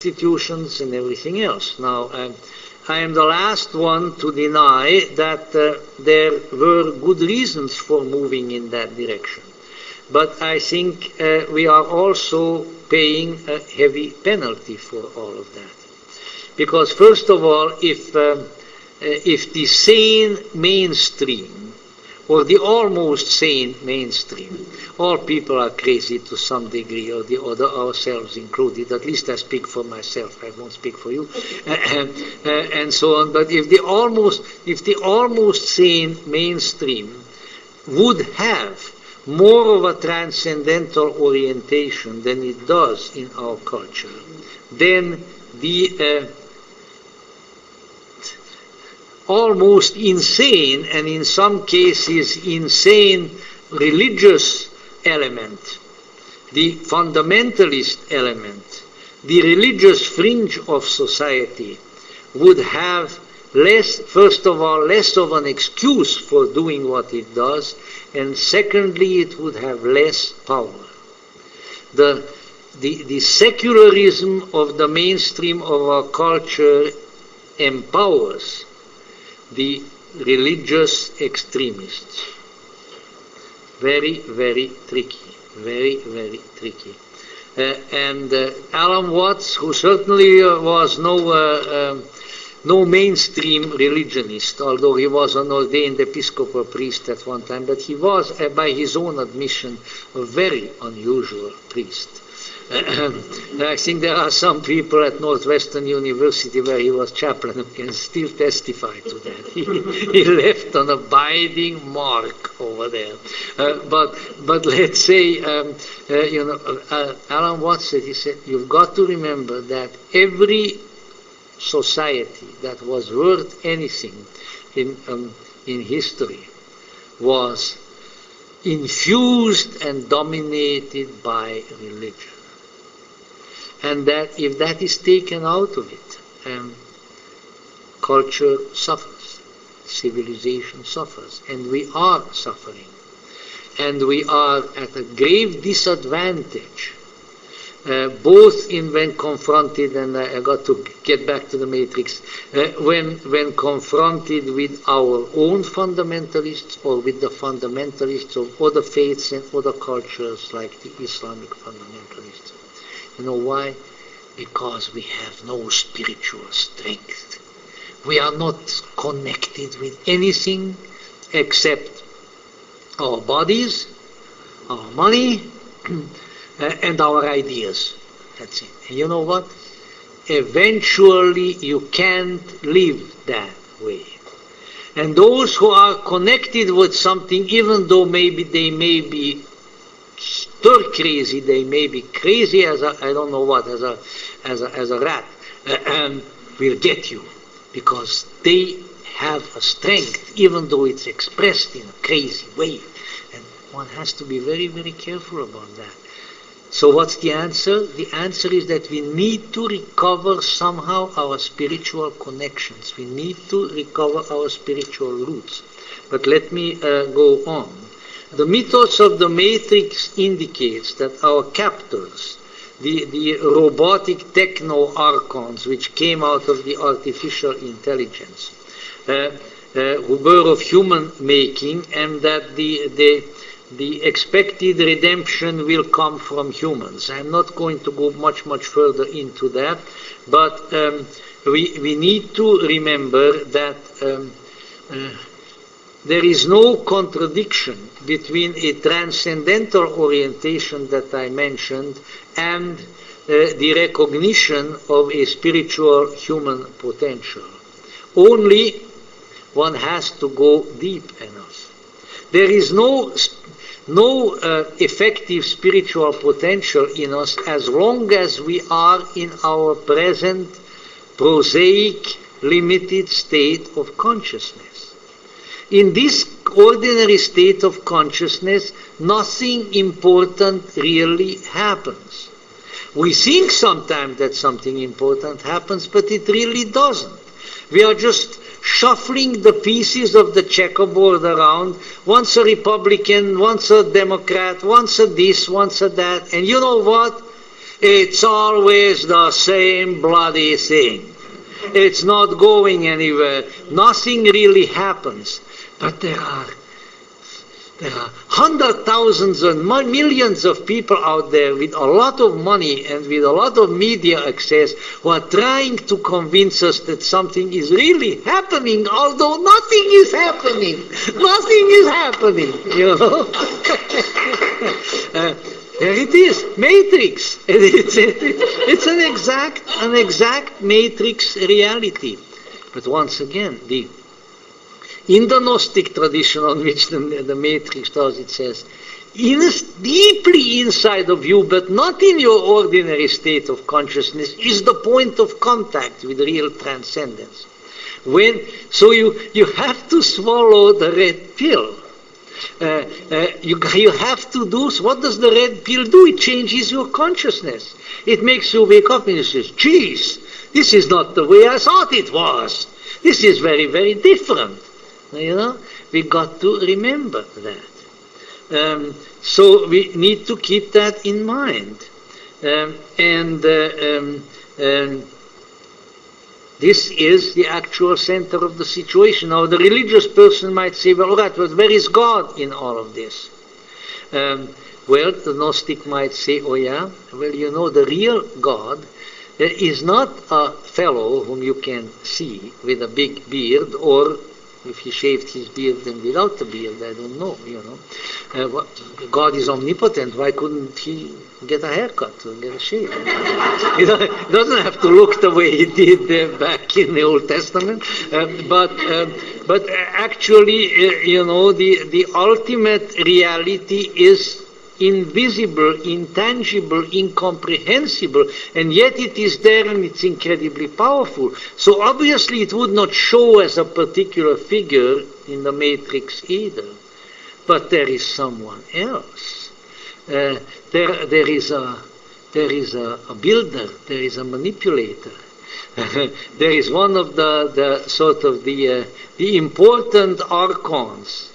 institutions and everything else. Now, I am the last one to deny that there were good reasons for moving in that direction. But I think we are also paying a heavy penalty for all of that. Because first of all, if the sane mainstream, or the almost sane mainstream, all people are crazy to some degree, or the other, ourselves included. At least I speak for myself. I won't speak for you, and so on. But if the almost sane mainstream would have more of a transcendental orientation than it does in our culture, then the almost insane, and in some cases insane, religious element, the fundamentalist element, the religious fringe of society would have less, first of all, less of an excuse for doing what it does, and secondly, it would have less power. The secularism of the mainstream of our culture empowers the religious extremists. Very, very tricky. Very, very tricky. And Alan Watts, who certainly was no mainstream religionist, although he was an ordained Episcopal priest at one time, but he was, by his own admission, a very unusual priest. I think there are some people at Northwestern University where he was chaplain who can still testify to that. He left an abiding mark over there. But let's say, Alan Watts said, he said, you've got to remember that every society that was worth anything in history was infused and dominated by religion. And that if that is taken out of it, culture suffers, civilization suffers, and we are suffering. And we are at a grave disadvantage, both in when confronted, and I got to get back to the matrix, when confronted with our own fundamentalists or with the fundamentalists of other faiths and other cultures like the Islamic fundamentalists. You know why? Because we have no spiritual strength. We are not connected with anything except our bodies, our money, and our ideas. That's it. And you know what? Eventually you can't live that way. And those who are connected with something, even though maybe they may be stir crazy, they may be crazy as a, I don't know what, as a rat, will get you, because they have a strength, even though it's expressed in a crazy way, and one has to be very, very careful about that. So what's the answer? The answer is that we need to recover somehow our spiritual connections. We need to recover our spiritual roots. But let me go on. The mythos of the Matrix indicates that our captors, the robotic techno-archons which came out of the artificial intelligence, who were of human making, and that the expected redemption will come from humans. I'm not going to go much further into that, but we need to remember that there is no contradiction between a transcendental orientation that I mentioned and the recognition of a spiritual human potential. Only one has to go deep enough. There is no effective spiritual potential in us as long as we are in our present prosaic, limited state of consciousness. In this ordinary state of consciousness, nothing important really happens. We think sometimes that something important happens, but it really doesn't. We are just shuffling the pieces of the checkerboard around, once a Republican, once a Democrat, once a this, once a that, and you know what? It's always the same bloody thing. It's not going anywhere. Nothing really happens. But there are hundreds, thousands and millions of people out there with a lot of money and with a lot of media access who are trying to convince us that something is really happening, although nothing is happening. Nothing is happening, you know. There it is, matrix. It's an exact matrix reality. But once again, in the Gnostic tradition on which the matrix does, it says, deeply inside of you, but not in your ordinary state of consciousness, is the point of contact with real transcendence. So you have to swallow the red pill. You have to do, what does the red pill do? It changes your consciousness. It makes you wake up and you say, geez, this is not the way I thought it was. This is very, very different. You know, we got to remember that. So we need to keep that in mind. This is the actual center of the situation. Now, the religious person might say, well, all right, but where is God in all of this? Well, the Gnostic might say, oh yeah, well, you know, the real God is not a fellow whom you can see with a big beard, or if he shaved his beard and without the beard, I don't know, you know. God is omnipotent. Why couldn't he get a haircut or get a shave? He doesn't have to look the way he did back in the Old Testament. But actually, you know, the ultimate reality is invisible, intangible, incomprehensible, and yet it is there and it's incredibly powerful. So obviously it would not show as a particular figure in the matrix either. But there is someone else. There is a builder, there is a manipulator. There is one of the sort of the important archons,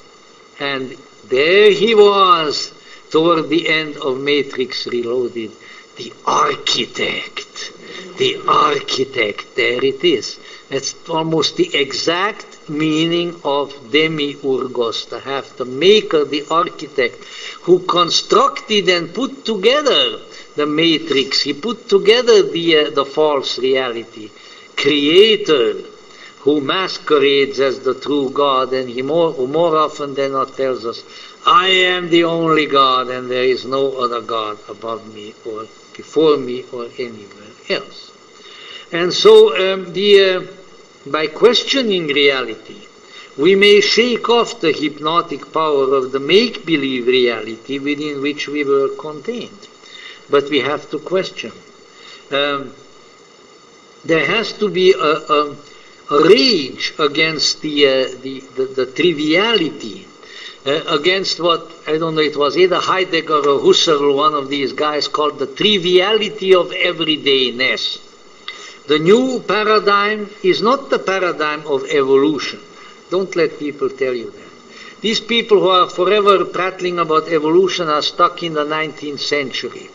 and there he was toward the end of Matrix Reloaded, the architect. The architect, there it is. That's almost the exact meaning of demiurgos, to have the maker, the architect, who constructed and put together the matrix. He put together the false reality. Creator, who masquerades as the true God, and he more often than not tells us, I am the only God, and there is no other God above me or before me or anywhere else. And so by questioning reality, we may shake off the hypnotic power of the make-believe reality within which we were contained. But we have to question. There has to be a rage against the triviality, against what, I don't know, it was either Heidegger or Husserl, one of these guys, called the triviality of everydayness. The new paradigm is not the paradigm of evolution. Don't let people tell you that. These people who are forever prattling about evolution are stuck in the 19th century.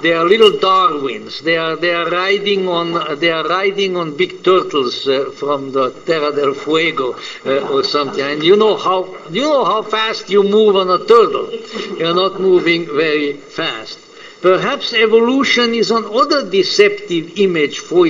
They are little Darwins. They are riding on big turtles from the Terra del Fuego or something. And you know how fast you move on a turtle. You're not moving very fast. Perhaps evolution is another deceptive image voiced